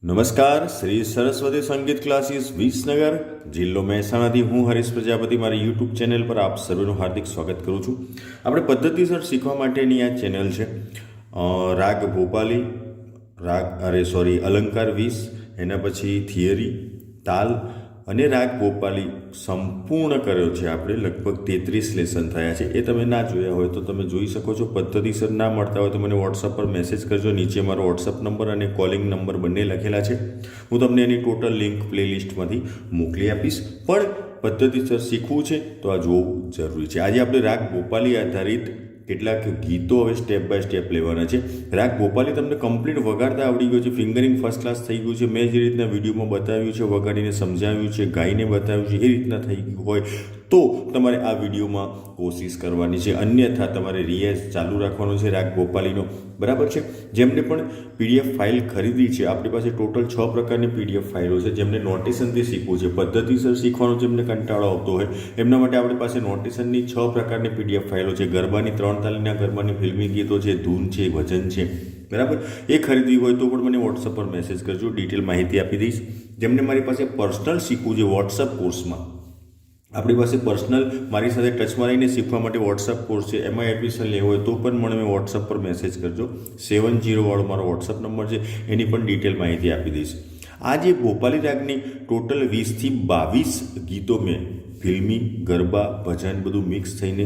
નમસ્કાર, શ્રી સરસ્વતી સંગીત ક્લાસીસ વિસનગર, જિલ્લો મહેસાણાથી હું હરીશ પ્રજાપતિ મારી યુટ્યુબ ચેનલ પર આપ સર્વેનું હાર્દિક સ્વાગત કરું છું. આપણે પદ્ધતિસર શીખવા માટેની આ ચેનલ છે. રાગ ભોપાલી, અલંકાર 20, એના પછી થિયરી, તાલ અને રાગ ભોપાલી સંપૂર્ણ કર્યો છે આપણે. લગભગ 33 લેસન થયા છે. એ તમે ના જોયા હોય તો તમે જોઈ શકો છો. પદ્ધતિસર ના મળતા હોય તો મને વોટ્સઅપ પર મેસેજ કરજો. નીચે મારો વોટ્સઅપ નંબર અને કોલિંગ નંબર બંને લખેલા છે. હું તમને એની ટોટલ લિંક પ્લેલિસ્ટમાંથી મોકલી આપીશ. પણ પદ્ધતિસર શીખવું છે તો આ જોવું જરૂરી છે. આજે આપણે રાગ ભોપાલી આધારિત કેટલાક ગીતો હવે સ્ટેપ બાય સ્ટેપ લેવાના છે. રાગ ભોપાલી તમને કમ્પ્લીટ વગાડતા આવડી ગયો છે. ફિંગરિંગ ફર્સ્ટ ક્લાસ થઈ ગયું છે. મેં જે રીતના વિડીયોમાં બતાવ્યું છે, વગાડીને સમજાવ્યું છે, ગાઈને બતાવ્યું છે, એ રીતના થઈ ગયું હોય તો તમારે આ વિડીયોમાં કોશિશ કરવાની છે. અન્યથા તમારે રિયાઝ ચાલુ રાખવાનો છે રાગ ભોપાલીનો. બરાબર છે. જેમને પણ પીડીએફ ફાઇલ ખરીદી છે, આપણી પાસે ટોટલ 6 પ્રકારની પીડીએફ ફાઇલો છે. જેમને નોટેશનથી શીખવું છે, પદ્ધતિસર શીખવાનો જેમને કંટાળો આવતો હોય એમના માટે આપણી પાસે નોટેશનની 6 પ્રકારની પીડીએફ ફાઇલો છે. ગરબાની 3 તાલીના ગરબાની ફિલ્મી ગીતો છે, ધૂન છે, ભજન છે. બરાબર. એ ખરીદવી હોય તો પણ મને વોટ્સઅપ પર મેસેજ કરજો, ડિટેલ માહિતી આપી દઈશ. જેમને મારી પાસે પર્સનલ શીખવું છે વોટ્સઅપ કોર્સમાં, આપણી પાસે પર્સનલ મારી સાથે ટચમાં રહીને શીખવા માટે વોટ્સઅપ કોર્સ છે. એમાં એડમિશન લેવું હોય તો પણ મને વોટ્સઅપ પર મેસેજ કરજો. 70 વાળો મારો વોટ્સઅપ નંબર છે. એની પણ ડિટેલ માહિતી આપી દઈશ. આ જે ભોપાલી રાગની ટોટલ 20 થી 22 ગીતો મેં ફિલ્મી, ગરબા, ભજન બધું મિક્સ થઈને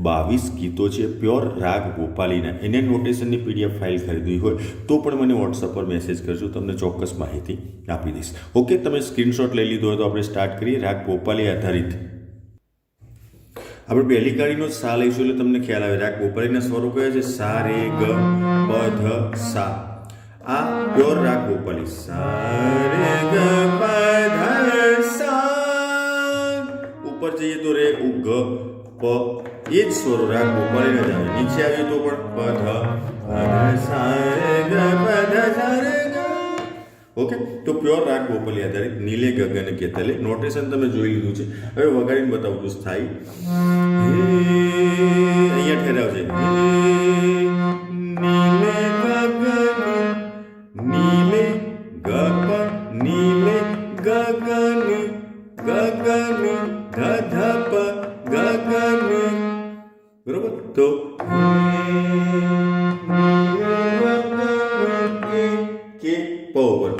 22 ગીતો છે પ્યોર રાગ ભોપાલીના. એને નોટેશનની પીડીએફ ફાઇલ ખરીદવી હોય તો પણ મને વોટ્સઅપ પર મેસેજ કરજો, તમને ચોક્કસ માહિતી આપી દઈશ. ઓકે, તમે સ્ક્રીનશોટ લઈ લીધો હોય તો આપણે સ્ટાર્ટ કરીએ. રાગ ભોપાલી આધારિત આપણે પહેલી કાળીનો સા લઈશું એટલે તમને ખ્યાલ આવે. રાગ ભોપાલીના સ્વરો કયા છે? સા, રે, ગ, પ, ધ, સા. આ પ્યોર રાગ ભોપાલી. સા, રે, ગ, પ, ધ, સા. ઉપર જઈએ તો રે, ઉ, ગ, પ, એ જ સ્વરો રાગ ભોપાલીના જ આવે. નીચે આવીએ તો પણ પ, ધ, સા, રે, ગ, પ, ધ, સા, રે, ગ. ઓકે, તો પ્યોર રાગ ભોપાલી આધારિત નીલે ગગન કેતલે. નોટેશન તમે જોઈ લીધું છે. હવે વગાડીને બતાવું છું. સ્થાયી અહીંયા ઠેરાવ છે. નીલે ગગન, નીલે ગપ, નીલે ગગન, ગગન ધધપ, ગગન. બરોબર. તો કે પવન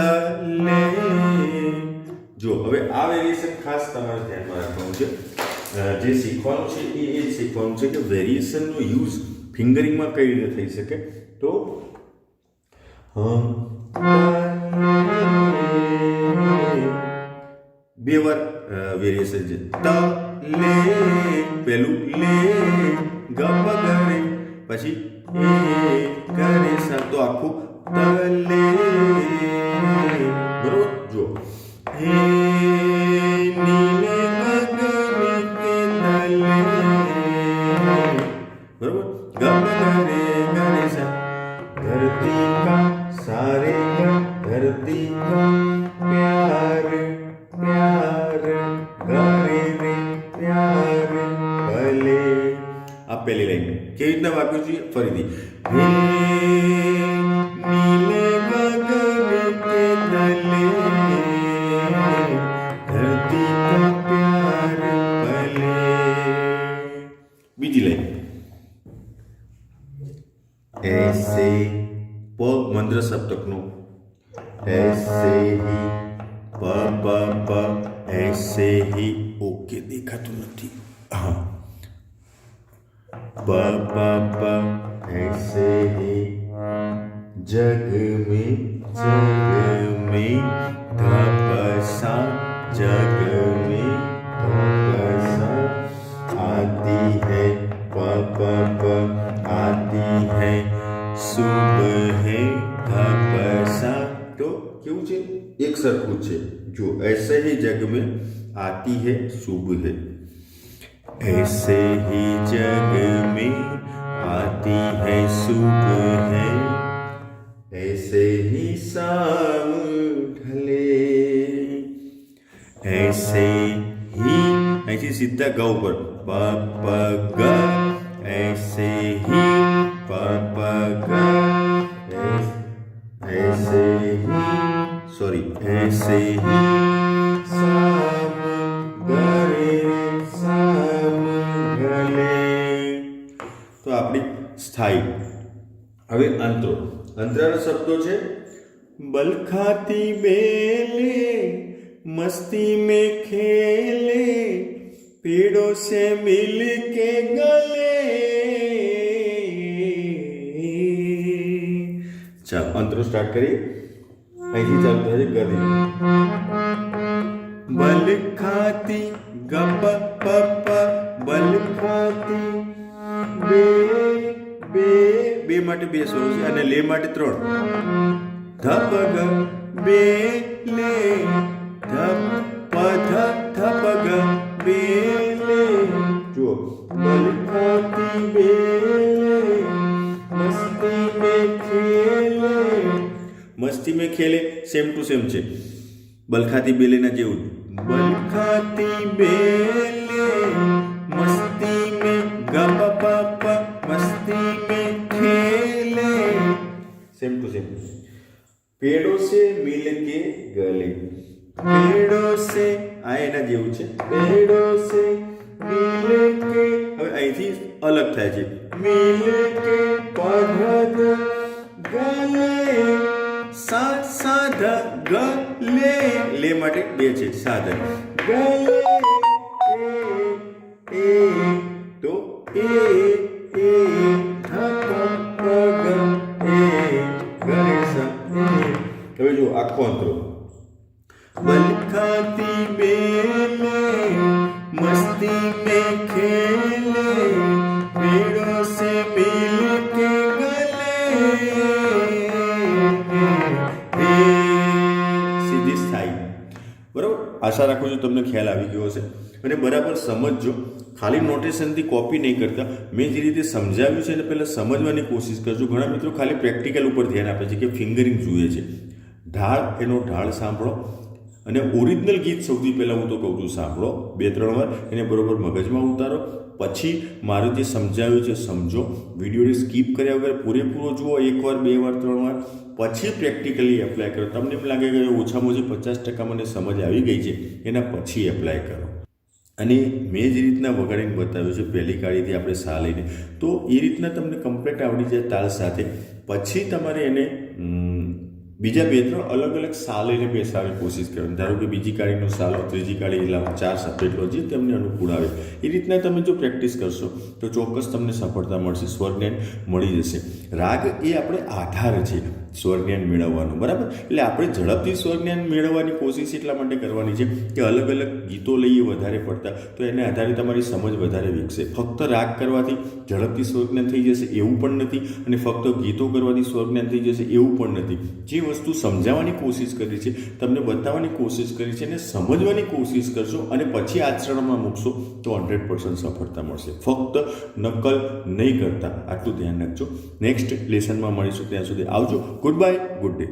તલે. જો હવે આ વેરિએશન ખાસ તમારે ધ્યાનમાં રાખવાનું છે. જે શીખવાનું છે એ જ શીખવાનું છે કે વેરિએશનનો યુઝ ફિંગરિંગમાં કઈ રીતે થઈ શકે. તો બે વાર વેરિએશન છે. ત લે, પેલું લે, ગપ ગરે, પછી એ કરે સા. તો આખું તલે. બરોબર. જો હે નીલે ગગન કે તલે. બરોબર. ગપ ગરે ગરે સા. ધરતી કા સારે કા, ધરતી કા પ્યાર, પ્યાર ગરે રે, પ્યાર ભલે. આ પહેલી લાઈન કેવી રીતના વાગ્યું છે ફરીથી. હે નીલે ગગન કે તલે, ધરતી કા પ્યાર ભલે. બીજી લાઈન. ऐसे प મંદ્ર સપ્તકનો. ऐसे ही પ પ પ ऐसे ही. ઓકે, દેખાતું નથી. હા, प प प ऐसे ही जग में धपसा, जग में धपसा. आती है प प प, आती है सुबह धपसा. तो क्यों છે? એક સરખું છે. જો ऐसे ही जग में आती है सुबह, ऐसे ही जग में आती है सुबह, ऐसे ही शाम ढले, ऐसे ही. અહીંથી સીધા ગ ઉપર પ પ ગ, ऐसे ही प प ग, सॉरी ऐसे ही सब गले सब गले तो आपणी स्थायी હવે અંતરો અંતરાના શબ્દો છે બલખાતી બેલે મસ્તી में खेले पेड़ों से मिल के गले ચાલો અંતરો સ્ટાર્ટ કરીએ અહીંથી ચાલુ થાય છે ગદી બલખાતી ગપ પપ બલખાતી બે બે બે માટે બે સ્વરો છે અને લે માટે 3 ધપ ગ બે લે ધપ ધ ધપ ગ બે લે જો બલખાતી બે મસ્તી में खेले मस्ती में खेले सेम टू सेम છે બલખાતી બેલેના જેવું બલખાતી બેલે મસ્તી में ગપ પપ मस्ती में खेले सेम टू सेम पेड़ों से मिल के गले पेड़ों से આ એના જેવું છે पेड़ों से मिल के હવે અહીંથી અલગ થાય છે મિલ કે પધદ ગલે સા સાધ ગલે લે માટે બે છે સાધ ગલે એ તો એ ધપ પગ એ ગલે સા હવે જો આખો અંતરો બલખાતી બેલે मस्ती में खेले पेड़ों से मिल के गले સીધી સ્થાયી બરાબર આશા રાખું છું તમને ખ્યાલ આવી ગયો હશે અને બરાબર સમજજો ખાલી નોટેશનથી કોપી નહીં કરતા મેં જે રીતે સમજાવ્યું છે એને પહેલાં સમજવાની કોશિશ કરજો ઘણા મિત્રો ખાલી પ્રેક્ટિકલ ઉપર ધ્યાન આપે છે કે ફિંગરિંગ જોઈએ છે ઢાળ એનો ઢાળ સાંભળો અને ઓરિજિનલ ગીત સૌથી પહેલાં હું તો કહું છું સાંભળો 2-3 વાર એને બરોબર મગજમાં ઉતારો પછી મારું જે સમજાવ્યું છે સમજો વિડીયોને સ્કીપ કર્યા વગર પૂરેપૂરો જુઓ 1 વાર 2 વાર 3 વાર પછી પ્રેક્ટિકલી એપ્લાય કરો તમને એમ લાગે કે ઓછામાં ઓછી 50% મને સમજ આવી ગઈ છે એના પછી એપ્લાય કરો અને મેં જે રીતના વગાડીને બતાવ્યું છે પહેલી કાળીથી આપણે સા લઈને તો એ રીતના તમને કમ્પ્લીટ આવડી જાય તાલ સાથે પછી તમારે એને બીજા 2-3 અલગ અલગ સા લઈને બેસાડવાની કોશિશ કરવાની ધારો કે બીજી કાળીનો સાલો ત્રીજી કાળી એટલે 4 સપેટલો જે તમને અનુકૂળ આવે એ રીતના તમે જો પ્રેક્ટિસ કરશો તો ચોક્કસ તમને સફળતા મળશે સ્વરજ્ઞાન મળી જશે રાગ એ આપણે આધાર છે સ્વરજ્ઞાન મેળવવાનો બરાબર એટલે આપણે ઝડપથી સ્વરજ્ઞાન મેળવવાની કોશિશ એટલા માટે કરવાની છે કે અલગ અલગ ગીતો લઈએ વધારે પડતા તો એને આધારે તમારી સમજ વધારે વિકસે ફક્ત રાગ કરવાથી ઝડપથી સ્વરજ્ઞાન થઈ જશે એવું પણ નથી અને ફક્ત ગીતો કરવાથી સ્વરજ્ઞાન થઈ જશે એવું પણ નથી જે વસ્તુ સમજાવવાની કોશિશ કરી છે તમને બતાવવાની કોશિશ કરી છે અને સમજવાની કોશિશ કરશો અને પછી આચરણમાં મૂકશો તો 100% સફળતા મળશે ફક્ત નકલ નહીં કરતા આટલું ધ્યાન રાખજો નેક્સ્ટ લેસનમાં મળીશું ત્યાં સુધી આવજો ગુડ બાય ગુડ ડે